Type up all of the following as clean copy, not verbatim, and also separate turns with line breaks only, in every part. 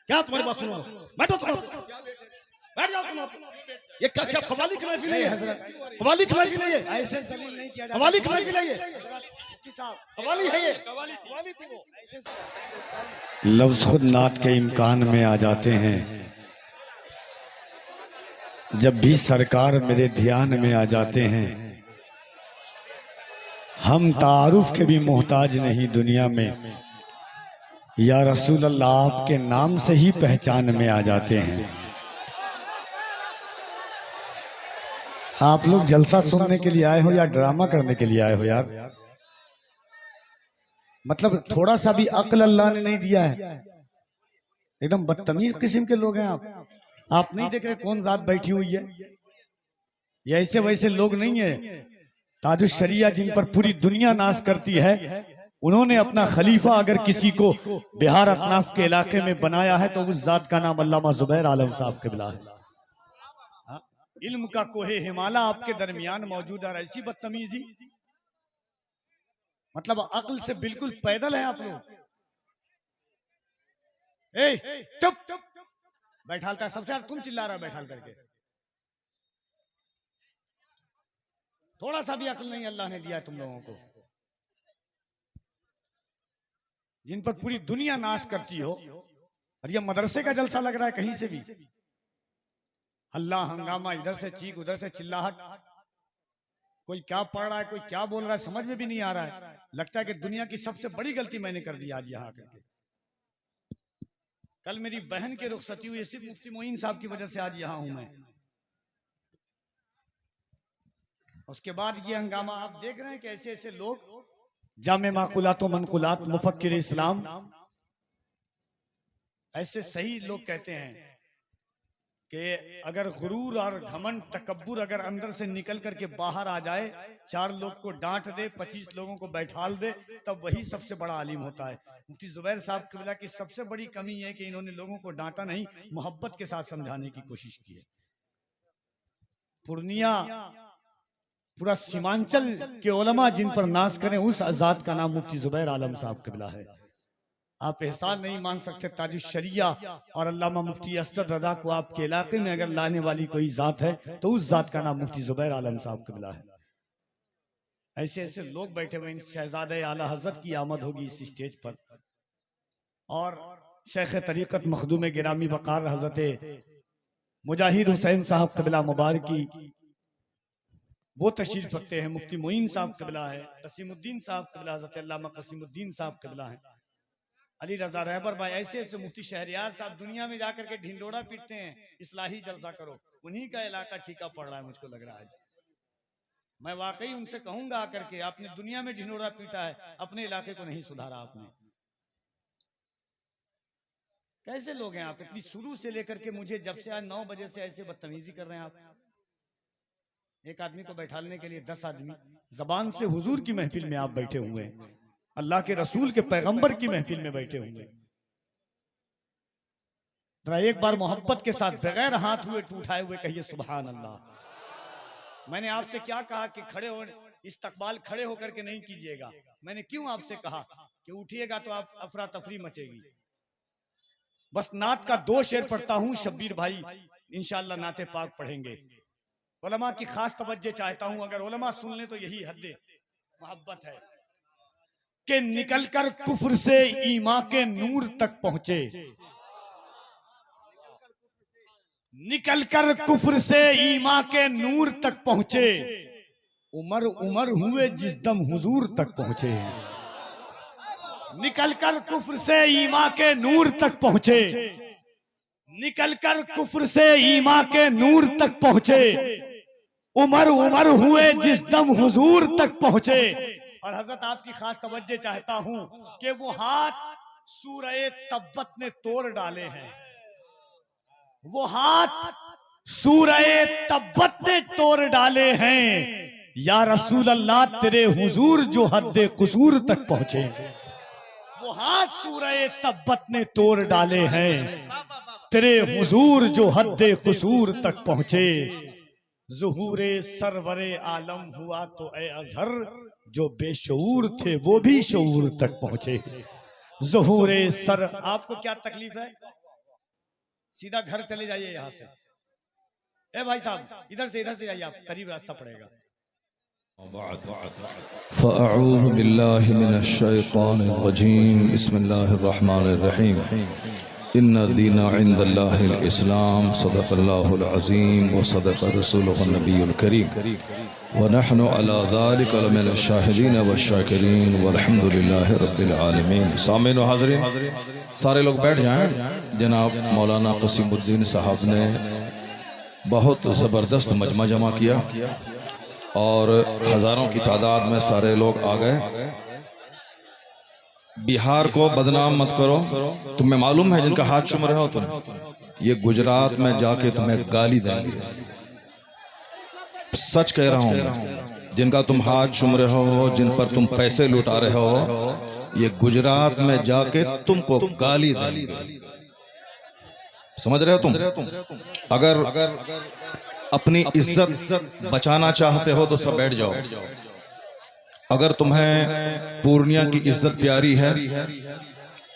क्या तुम्हारी बात सुनो? बैठो तुम, बैठ जाओ तुम। ये क्या क्या कवाली की महफिल है ये? कवाली की महफिल है ये?
ऐसे जलील नहीं किया जाता।
कवाली की महफिल है ये?
मुफ्ती साहब,
कवाली है ये? कवाली थी वो।
लफ्ज खुद नात के इम्कान में आ जाते हैं, जब भी सरकार मेरे ध्यान में आ जाते हैं। हम तारुफ के भी मोहताज नहीं दुनिया में, या रसूल अल्लाह आपके नाम से ही पहचान में आ जाते हैं। आप लोग जलसा सुनने के लिए आए हो या ड्रामा करने के लिए आए हो यार? मतलब थोड़ा सा भी अक्ल अल्लाह ने नहीं दिया है। एकदम बदतमीज किस्म के लोग हैं आप। आप नहीं देख रहे कौन जात बैठी हुई है? ये ऐसे वैसे लोग नहीं है। ताजुश शरिया जिन पर पूरी दुनिया नाज करती है, उन्होंने अपना खलीफा अगर किसी को बिहार अतनाफ के इलाके में बनाया है तो उस जात का नाम अल्लामा जुबैर आलम साहब किबला है। इल्म का कोहे हिमाला आपके दरमियान मौजूद है, ऐसी बदतमीजी, मतलब अक्ल से बिल्कुल पैदल है आप लोग। चुप बैठालता सबसे ज्यादा तुम चिल्ला रहा बैठाल करके। थोड़ा सा भी अक्ल नहीं अल्लाह ने दिया तुम लोगों को, जिन पर पूरी दुनिया नाश करती हो। और ये मदरसे का जलसा लग रहा है कहीं से भी। हल्ला हंगामा, इधर से चीख उधर से चिल्लाहट, कोई क्या पढ़ रहा है कोई क्या बोल रहा है समझ में भी नहीं आ रहा है। लगता है कि दुनिया की सबसे बड़ी गलती मैंने कर दी आज यहाँ करके। कल मेरी बहन की रुखसती हुई, सिर्फ मुफ्ती मोइन साहब की वजह से आज यहाँ हूं मैं। उसके बाद ये हंगामा आप देख रहे हैं कि ऐसे ऐसे लोग जामे माकुलात व मनकुलात मुफक्किर इस्लाम, ऐसे सही लोग कहते हैं कि अगर गुरूर और घमंड तकब्बुर अगर अंदर से निकल करके बाहर आ जाए, 4 लोग को डांट दे, 25 लोगों को बैठाल दे, तब वही सबसे बड़ा आलिम होता है। मुफ्ती जुबैर साहब किबला की सबसे बड़ी कमी है कि इन्होंने लोगों को डांटा नहीं, मोहब्बत के साथ समझाने की कोशिश की है। पूर्णिया पूरा सीमांचल के उलमा जिन पर नाज करें, उस आजाद का नाम मुफ्ती जुबैर आलम साहब किबला है। आप एहसान नहीं मान सकते ताजुश शरिया और अल्लामा मुफ्ती असद रजा को आपके इलाके में अगर लाने वाली कोई जात है तो उस जात का नाम मुफ्ती जुबैर आलम साहब किबला है। ऐसे ऐसे लोग बैठे हुए। शहजादे आला हजरत की आमद होगी इस स्टेज पर, और शेख तरीकत मखदूम गिरामी वकार हजरत मुजाहिद हुसैन साहब किबला मुबारकी वो तशरीफ रखते हैं। मुफ्ती मोइन साहब किबला है, कसीमुद्दीन साहब किबला, हजरत अल्लामा कसीमुद्दीन साहब किबला है, अली रजा रहबर भाई, ऐसे ऐसे मुफ्ती शहरियार साहब दुनिया में जाकर के ढिंडोरा पीटते हैं, इस्लाही जलसा करो। उन्हीं का इलाका ठीका पड़ रहा है मुझको लग रहा है। मैं वाकई उनसे कहूंगा आकर के, आपने दुनिया में ढिंडोरा पीटा है, अपने इलाके को नहीं सुधारा आपने। कैसे लोग हैं आप? इतनी शुरू से लेकर के मुझे जब से आज 9 बजे से ऐसे बदतमीजी कर रहे हैं आप। एक आदमी को बैठालने के लिए 10 आदमी। जबान से हुजूर की महफिल में आप बैठे हुए हैं, अल्लाह के रसूल के पैगंबर की महफिल में बैठे हुए। जरा एक बार मोहब्बत के साथ बगैर हाथ हुए उठाए हुए कहिए सुभान अल्लाह। मैंने आपसे क्या कहा कि खड़े हो, इस्तकबाल खड़े होकर के नहीं कीजिएगा। मैंने क्यों आपसे कहा कि उठिएगा तो आप अफरा तफरी मचेगी। बस नात का 2 शेर पढ़ता हूं, शब्बीर भाई इंशाअल्लाह नाते पाक पढ़ेंगे। उलमा की खास तवज्जो चाहता हूं, अगर उलमा सुन ले तो यही हद मोहब्बत है कि निकलकर कुफ्र से ईमान के नूर तक पहुंचे, निकलकर कुफ्र से ईमान के नूर तक पहुंचे, उमर उमर हुए जिस दम हुजूर तक पहुंचे। निकलकर कुफ्र से ईमान के नूर तक पहुंचे, निकलकर कुफ्र से ईमान के नूर तक पहुंचे, उमर उमर हुए जिस दम हुजूर तक पहुंचे। और हजरत आपकी खास तवज्जो चाहता हूं कि वो हाथ सूरह तब्बत ने तोड़ डाले हैं, वो हाथ सूरह तब्बत ने तोड़ डाले हैं। या रसूल अल्लाह तेरे हुजूर जो हद्दे कुसूर तक पहुंचे, वो हाथ सूरह तब्बत ने तोड़ डाले हैं, तेरे हुजूर जो हद्दे कुसूर तक पहुंचे। ज़ुहूरे सरवरे आलम हुआ तो ए अजहर, जो बेशऊर थे वो भी शऊर तक पहुंचे। ज़ुहूरे सर, आपको क्या तकलीफ है? सीधा घर चले जाइए यहाँ से। ए भाई साहब इधर से जाइए, आप करीब रास्ता पड़ेगा।
फ़अऊज़ु बिल्लाहि मिनश्शैतानिर्रजीम बिस्मिल्लाहिर्रहमानिर्रहीम इन्ना दीना इंदल्लाहिल इस्लाम सदक़ल्लाहुल अज़ीम व सदक़ रसूलुहुन नबियुल करीम व नहनु अला ज़ालिका लमिनश शाहिदीन व शाकिरीन वल्हम्दुलिल्लाहि रब्बिल आलमीन। सामीन व हाज़रीन, सारे लोग बैठ जाएं। जनाब मौलाना क़सीमुद्दीन साहब ने बहुत ज़बरदस्त मजमा जमा किया और हज़ारों की तादाद में सारे लोग आ गए। बिहार को बदनाम मत करो। तुम्हें मालूम है जिनका हाथ चूम रहे हो तुम, ये गुजरात में जाके तुम्हें गाली देंगे। सच कह रहा हूं, जिनका तुम हाथ चूम रहे हो, जिन पर तुम पैसे लुटा रहे हो, ये गुजरात में जाके तुमको गाली देंगे। समझ रहे हो तुम? अगर अपनी इज्जत बचाना चाहते हो तो सब बैठ जाओ। अगर तुम्हें पूर्णिया की इज्जत प्यारी है,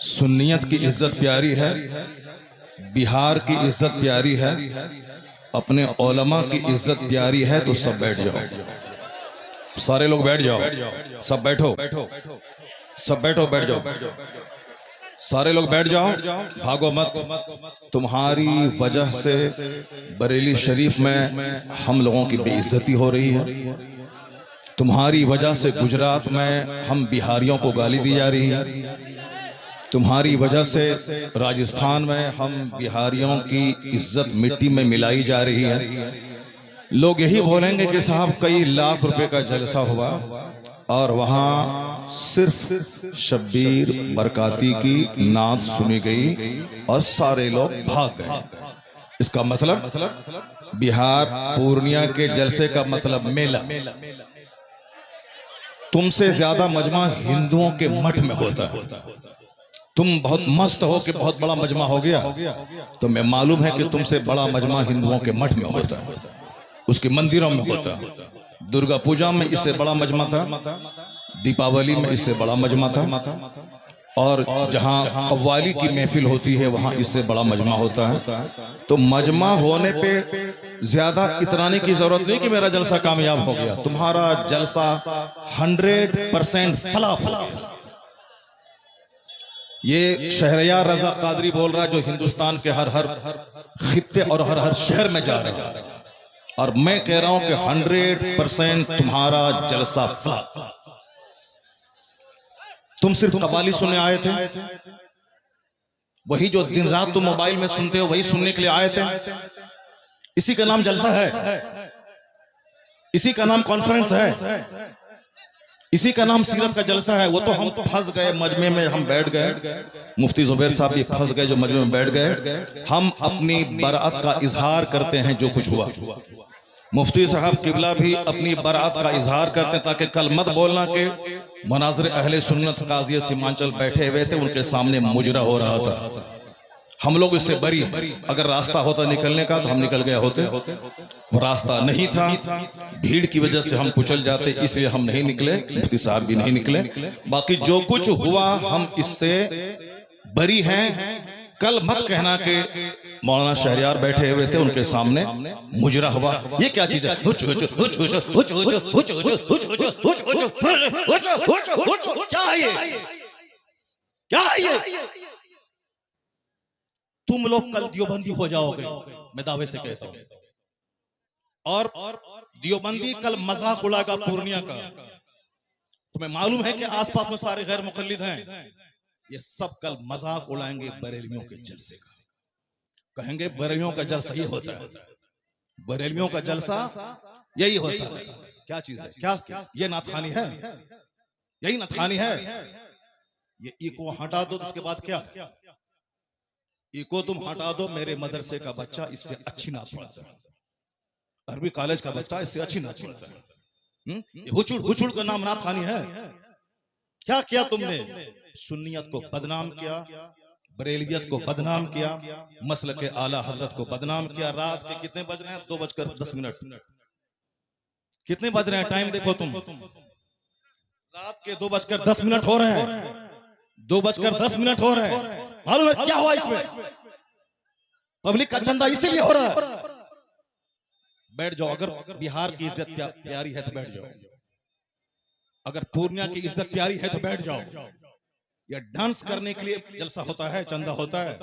सुन्नियत की इज्जत प्यारी है, बिहार की इज्जत प्यारी है, अपने उलमा की इज्जत प्यारी है तो सब बैठ जाओ। सारे लोग बैठ जाओ, सब बैठो, सब बैठो, बैठ जाओ, सारे लोग बैठ जाओ, भागो मत। तुम्हारी वजह से बरेली शरीफ में हम लोगों की बेइज्जती हो रही है। तुम्हारी वजह से गुजरात में हम बिहारियों को गाली दी जा रही है। तुम्हारी वजह से राजस्थान में हम बिहारियों की इज्जत मिट्टी में मिलाई जा रही है। लोग यही बोलेंगे कि साहब कई लाख रुपए का जलसा हुआ और वहाँ सिर्फ शब्बीर बरकाती की नात सुनी गई और सारे लोग भाग गए। इसका मतलब बिहार पूर्णिया के जलसे का मतलब मेला। तुमसे ज्यादा मजमा हिंदुओं के मठ में होता है। तुम बहुत मस्त हो कि बहुत बड़ा मजमा हो गया, तो मैं मालूम है कि तुमसे बड़ा मजमा हिंदुओं के मठ में होता है, उसके मंदिरों में होता है। दुर्गा पूजा में इससे बड़ा मजमा था, दीपावली में इससे बड़ा मजमा था, और जहाँ कव्वाली की महफिल होती है वहाँ इससे बड़ा मजमा होता है। तो मजमा होने पे ज्यादा इतराने की जरूरत नहीं कि मेरा जलसा कामयाब हो गया। तुम्हारा जलसा 100% फलाफ हो गया। ये शहरयार रजा कादरी बोल रहा है, जो हिंदुस्तान के हर खित्ते और हर शहर में जा रहा है, और मैं कह रहा हूं कि 100% तुम्हारा जलसा फलाफ। तुम सिर्फ कव्वाली सुनने आए थे, वही जो दिन रात तुम मोबाइल में सुनते हो वही सुनने के लिए आए थे। इसी का नाम जलसा है, इसी का नाम कॉन्फ्रेंस है, इसी का नाम सीरत का जलसा है। वो तो हम फंस गए मजमे में, हम बैठ गए। मुफ्ती जुबैर साहब भी फंस गए जो मजमे में बैठ गए। हम अपनी बरात का इजहार करते हैं जो कुछ हुआ। मुफ्ती साहब किबला भी अपनी बरात का इजहार करते हैं, ताकि कल मत बोलना कि मनाज़िर अहले सुन्नत काज़ी सीमांचल बैठे हुए थे, उनके सामने मुजरा हो रहा था। हम लोग इससे बरी हैं। अगर रास्ता होता निकलने का तो हम निकल गए होते, वो रास्ता नहीं था, भीड़ की वजह से हम कुचल जाते, इसलिए हम नहीं निकले, मुफ्ती साहब भी नहीं निकले। बाकी जो कुछ हुआ हम इससे बरी हैं। कल मत कहना कि मौलाना शहरियार बैठे हुए थे उनके सामने मुजरा हुआ। ये क्या चीज है? क्या है ये? क्या है ये? तुम लोग कल दियोबंदी हो जाओगे, मैं दावे से कहता हूं। और दियोबंदी कल मजाक उड़ाएगा पूर्णिया का। तुम्हें मालूम है कि आसपास में सारे गैर मुकल्लिद हैं, ये सब कल मजाक उड़ाएंगे बरेलियों के जलसे का। कहेंगे बरेलियों का जलसा ये होता है, बरेलियों का जलसा यही होता है। क्या चीज है? क्या ये नाथखानी है? यही नाथखानी है। ये इको हटा दो, उसके बाद क्या? इको तुम हटा दो, मेरे मदरसे का बच्चा इससे अच्छी नात पढ़ता है, अरबी कॉलेज का बच्चा इससे अच्छी नात पढ़ता है। हुचुड़ हुचुड़ का नाम नाथखानी है। क्या किया तुमने? सुन्नियत को बदनाम किया, बरेलियत को बदनाम किया, मसलक के आला हजरत को बदनाम किया। रात के कितने बज रहे हैं? 2:10। कितने बज रहे हैं? टाइम देखो तुम। रात के 2:10 हो रहे हैं। 2:10 हो रहे हैं। मालूम है क्या हुआ इसमें?
पब्लिक का चंदा इसीलिए हो रहा है। बैठ जाओ, अगर बिहार की इज्जत प्यारी है तो बैठ जाओ, अगर पूर्णिया की इज्जत प्यारी है तो बैठ जाओ। या डांस करने के लिए जलसा होता है, चंदा होता है,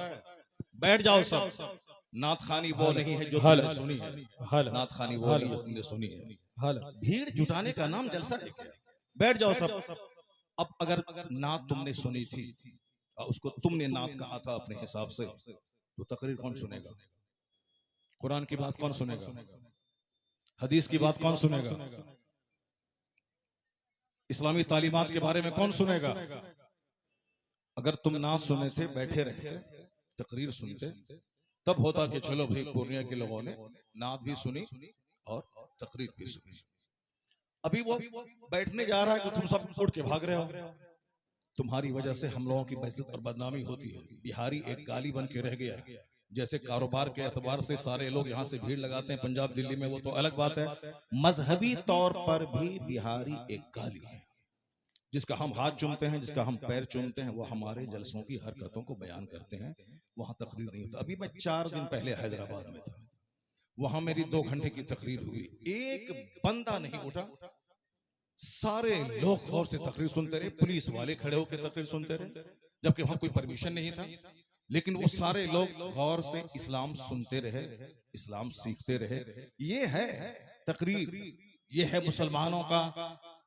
बैठ जाओ सब। नाथ खानी वो नहीं है जो तुमने सुनी है, नाथ खानी वो नहीं जो तुमने सुनी है। भीड़ जुटाने का नाम जलसा है क्या? बैठ जाओ सब। अब अगर नात तुमने सुनी थी और उसको तुमने नात कहा था अपने हिसाब से, तो तकरीर कौन सुनेगा? कुरान की बात कौन सुनेगा? हदीस की बात कौन सुनेगा? इस्लामी तालीमात के बारे में कौन सुनेगा? अगर तुम नात सुने थे, बैठे रहते, तकरीर सुनते, तब होता कि चलो भाई पूर्णिया के लोगों ने नात भी सुनी और तकरीर भी सुनी। अभी वो बैठने जा रहा है तो तुम सब उठ के भाग रहे हो। तुम्हारी वजह से हम लोगों की बेइज्जत और बदनामी होती है। बिहारी एक गाली बन के रह गया है। जैसे कारोबार के एतबार से सारे लोग यहाँ से भीड़ लगाते हैं पंजाब दिल्ली में, वो तो अलग बात है। मजहबी तौर पर भी बिहारी एक गाली है। जिसका हम हाथ चूमते हैं, जिसका हम पैर चूमते हैं, वो हमारे जलसों की हरकतों को बयान करते हैं। वहां तकरीर नहीं होता। अभी मैं 4 दिन पहले हैदराबाद में था, वहां मेरी 2 घंटे की तकरीर हुई, एक बंदा नहीं उठा। सारे लोग गौर से तकरीर सुनते रहे, पुलिस वाले खड़े होकर तकरीर सुनते रहे, जबकि वहां कोई परमिशन नहीं था। लेकिन वो सारे लोग गौर से इस्लाम सुनते रहे, इस्लाम सीखते रहे। ये है तकरीर, ये है मुसलमानों का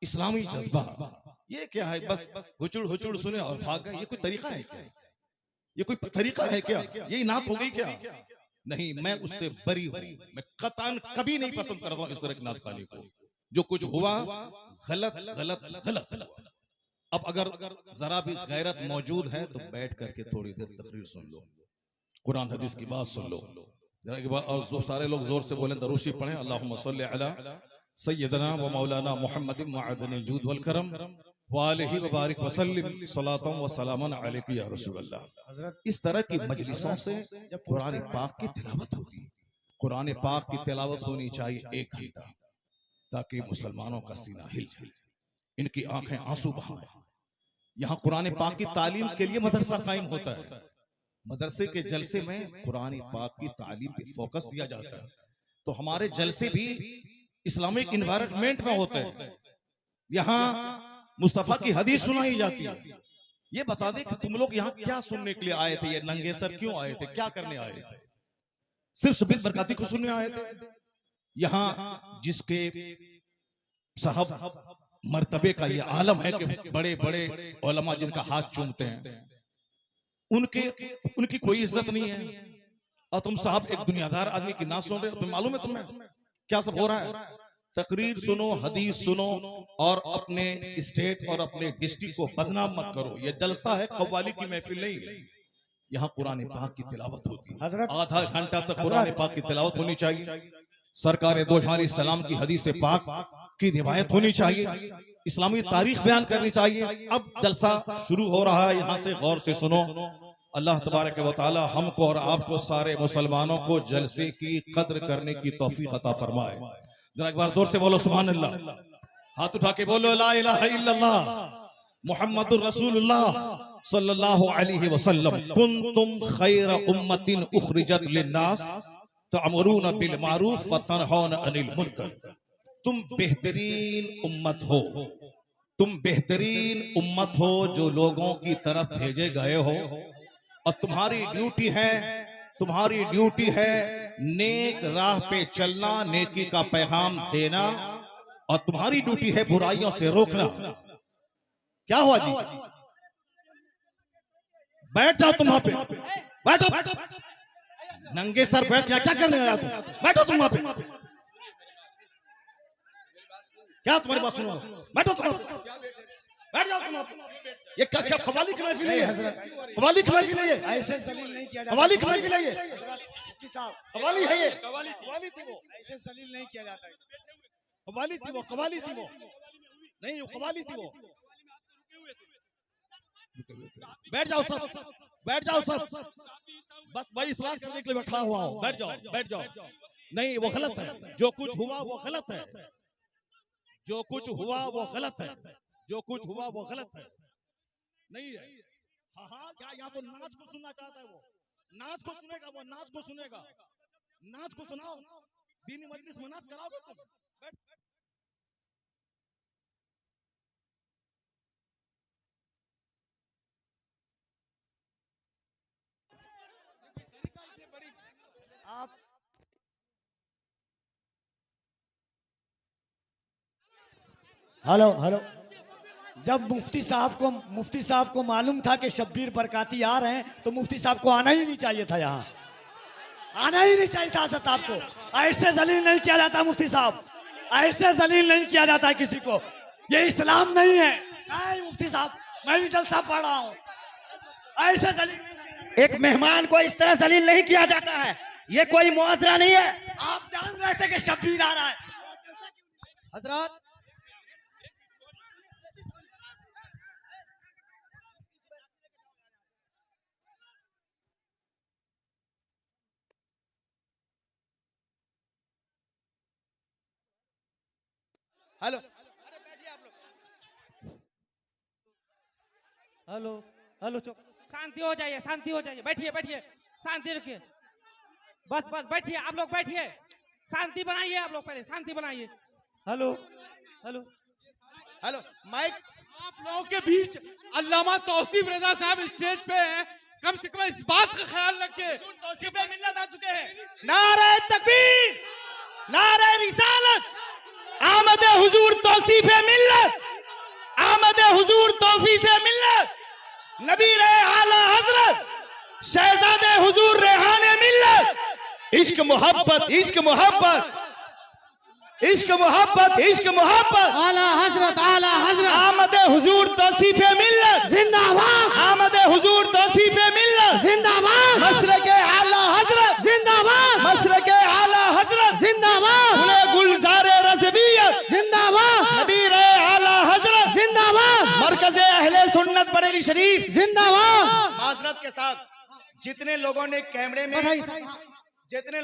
इस्लामी जज्बा। ये क्या है? बस हुचुड़ हुचुड़ सुने और भाग गए। ये कोई तरीका है क्या? ये कोई तरीका है क्या? ये नात हो गई क्या? नहीं, मैं उससे बरी हूं। मैं कतन कभी नहीं पसंद करता हूं इस तरह की नात खाने को। जो कुछ हुआ गलत गलत गलत। अब अगर जरा भी गैरत मौजूद है तो बैठ करके थोड़ी देर तकरीर सुन लो, कुरान हदीस की बात सुन लो जरा के बाद। और जो सारे लोग जोर से बोलें, दरूशी पढ़ें, अल्लाहुम्मा सल्ली अला सय्यदना व मौलाना मुहम्मदिन मअदनिल जूद वल करम व आलिहि व बारिक व सल्लिम सलातन व सलामन अलैका या रसूलल्लाह। इस तरह की मजलिसों से जब कुरान पाक की तिलावत होती है, कुरान पाक की तिलावत होनी चाहिए 1 घंटा, ताकि मुसलमानों का सीना हिल जाए, इनकी आंखें आंसू बहाएं। यहाँ कुरान पाक की तालीम के लिए मदरसा कायम होता है। मदरसे के जलसे में कुरान पाक की तालीम पे फोकस दिया जाता है। तो हमारे जलसे भी इस्लामिक इन्वायरमेंट में होते हैं। यहाँ मुस्तफा की हदीस सुनाई जाती है। ये बता दे कि तुम लोग यहाँ क्या सुनने के लिए आए थे? ये नंगे सर क्यों आए थे? क्या करने आए थे? सिर्फ शबीर बरकाती को सुनने आए थे? यहाँ जिसके साहब मर्तबे का ये आलम है कि बड़े बड़े उलमा जिनका हाथ चूमते हैं, उनकी कोई इज्जत नहीं है। और तुम साहब एक दुनियादार आदमी की ना सुन रहे हो? तुम्हें मालूम है तुम्हें क्या सब हो रहा है? तकरीर सुनो, हदीस सुनो और अपने स्टेट और अपने डिस्ट्रिक्ट को बदनाम मत करो। ये जलसा है, कव्वाली की महफिल नहीं है। यहाँ कुरान पाक की तिलावत होती है। आधा घंटा तक कुरान पाक की तिलावत होनी चाहिए। सरकार दो जहां सलाम की हदीस पाक की रिवायत होनी चाहिए। इस्लामी तारीख बयान करनी चाहिए। अब जलसा शुरू हो रहा है, यहाँ से गौर से सुनो। अल्लाह तबारक व तआला हमको और आपको सारे मुसलमानों को जलसे की कद्र करने की तौफीक अता फरमाए। जरा एक बार जोर से बोलो सुभान अल्लाह। हाथ उठा के बोलो ला इलाहा इल्लल्लाह मुहम्मदुर रसूलुल्लाह सल्लल्लाहु अलैहि वसल्लम। कुंतुम खैर उम्मतिन उखरिजत लिन्नास तअमुरूना बिल मारूफ व तनहौना अनिल मुनकर। तुम बेहतरीन उम्मत हो, तुम बेहतरीन उम्मत हो जो लोगों की तरफ भेजे गए हो। और तुम्हारी ड्यूटी है नेक राह पे चलना, नेकी का पैगाम देना, और तुम्हारी ड्यूटी है बुराइयों से रोकना। क्या हुआ जी? बैठ जाओ तुम वहां पे, बैठो। नंगे सर बैठ क्या करने आया तुम? बैठो तुम वहां पे। क्या तुम्हारी बात सुनो? बैठो तुम, बैठ जाओ तुम। ये क्या कवाली की महफिल है? कवाली की महफिल है?
ऐसे सलील नहीं किया जाता।
कवाली की महफिल है?
मुफ्ती साहब,
कवाली है ये?
कवाली थी वो, ऐसे सलील नहीं किया जाता।
कवाली थी वो, कवाली थी वो, नहीं वो कवाली थी वो। बैठ जाओ सब, बैठ जाओ सब। बस भाई इस्लाम करने के लिए बैठा हुआ हूं। बैठ जाओ, बैठ जाओ। नहीं वो गलत है, जो कुछ हुआ वो गलत है, जो कुछ हुआ वो गलत है, जो कुछ हुआ वो गलत है। नहीं है। हाँ क्या यहाँ तो नाच को सुनना चाहता है वो? नाच को सुनेगा, वो नाच को सुनेगा। नाच को सुनाओ, दीनी मजलिस में नाच कराओगे तुम। बैठ।
आप हेलो हेलो, जब मुफ्ती साहब को मालूम था कि शब्बीर बरकाती आ रहे हैं तो मुफ्ती साहब को आना ही नहीं चाहिए था, यहाँ आना ही नहीं चाहिए था। हज़रत आपको ऐसे जलील नहीं किया जाता मुफ्ती साहब, ऐसे जलील नहीं किया जाता किसी को, ये इस्लाम नहीं है। नहीं मुफ्ती साहब, मैं भी जलसा पढ़ रहा हूँ, ऐसे जलील
एक मेहमान को इस तरह जलील नहीं किया जाता है, ये कोई मुआवजा नहीं है।
आप जान रहे थे कि शब्बीर आ रहा है।
हजरत
हेलो
हेलो हेलो, चुप, शांति हो जाइए, शांति हो जाइए, बैठिए बैठिए, शांति रखिए, बस बस बैठिए, आप लोग बैठिए, शांति बनाइए, आप लोग पहले शांति बनाइए। Hello hello
hello mic.
आप लोगों के बीच अल्लामा तौसीफ रजा साहब स्टेज पे हैं, कम से कम इस बात का ख्याल रखें।
तौसीफ मिल्लत आ चुके हैं। नारे तकबीर, नारे रिसालत, आमद हुजूर तौसीफ मिल्लत, आमद हुजूर तौफीक मिल्लत, नबी रहे आला हजरत, शहजादे हुजूर रेहाने मिल्लत। इश्क मोहब्बत, इश्क मोहब्बत, इश्क मोहब्बत, इश्क मोहब्बत,
आला हजरत, आला हजरत,
आमद हुजूर तौसीफ मिल्लत,
जिंदाबाद,
आमद हुजूर तौसीफ मिल्लत,
जिंदाबाद,
मसलके आला हजरत,
जिंदाबाद,
मसलके आला हजरत,
जिंदाबाद,
गुले गुलजारे रज़बियत,
जिंदाबाद,
नबी रहे आला हजरत,
जिंदाबाद,
मरकज़े अहले सुन्नत बरेली शरीफ
जिंदाबाद।
माजरत के साथ जितने लोगों ने कैमरे में, जितने